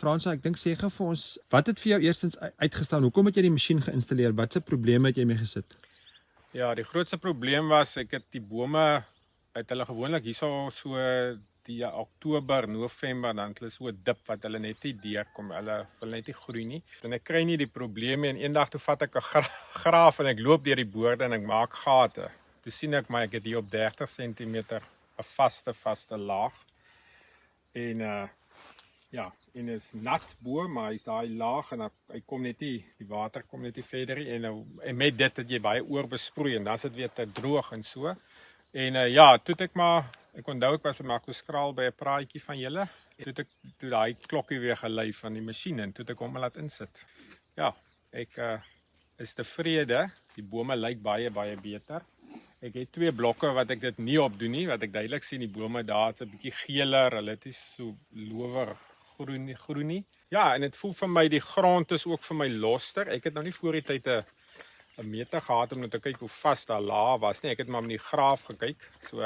Fransa, ek dink sê gou vir ons, wat het vir jou eerstens uitgestaan? Hoekom het jy die masjien geïnstalleer? Watse probleme het jy mee gesit? Ja, die grootste probleem was, ek het die bome uit hulle gewoonlik hierso so die Oktober, November, dan het hulle so 'n dip wat hulle net nie deurkom, hulle wil net nie groei nie. En ek kry nie die probleme en eendag toe vat ek 'n graaf en ek loop deur die boorde en ek maak gate. Toe sien ek maar ek het hier op 30 cm 'n vaste laag. En ja, en is nat bo, maar hy's daai laag en hy kom net nie, die water kom net nie verder nie en met dit het jy baie oorbesproei en dan is dit weer te droog en so. En ja, toe ek onthou ek was by Marco Skraal by 'n praatjie van julle. Toe daai klokkie weer gelei van die masjien en toe ek hom laat insit. Ja, ek is tevrede. Die bome lyk baie beter. Ek het 2 blokke wat ek dit nie op doen nie, wat ek duidelik sien die bome daar is 'n bietjie geeler, hulle het nie so lower groen nie. Ja, en dit voel vir my die grond is ook vir my loster. Ek het nou nie voor die tyd 'n meter gehad om net te kyk hoe vas daar laag was nie. Ek het maar met die graaf gekyk. So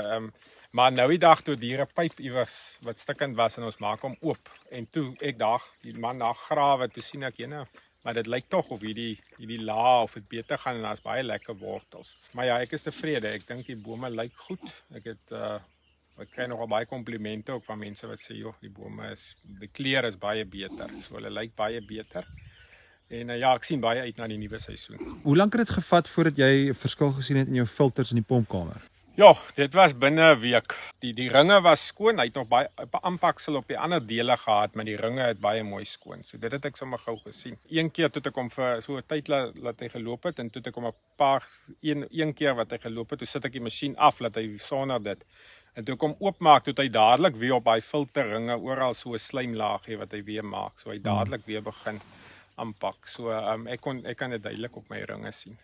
maar nou die dag toe die pyp iewers wat stikkend was en ons maak hom oop en toe ek die man daar grawe, toe sien ek maar dit lyk tog of hierdie laag of dit beter gaan en daar's baie lekker wortels. Maar ja, ek is tevrede. Ek dink die bome lyk goed. Ek kry nogal baie komplimente ook van mense wat sê joh, die kleur is baie beter. So hulle lyk baie beter. En ja, ek sien baie uit na die nuwe seisoen. Hoe lank het dit gevat voordat jy 'n verskil gesien het in jou filters in die pompkamer? Ja, dit was binne 'n week. Die ringe was skoon. Hy het nog baie aanpaksel op die ander dele gehad, maar die ringe het baie mooi skoon. So dit het ek sommer gou gesien. Een keer toe ek hom vir so 'n tyd laat hy geloop het en toe ek hom 'n keer wat hy geloop het, toe sit ek die masjien af laat hy sonder dit. En toe ek hom oopmaak, toe het hy dadelik weer op daai filterringe oral so 'n slijmlaagie wat hy weer maak. So hy dadelik weer begin aanpak. So ek kan dit duidelik op my ringe sien.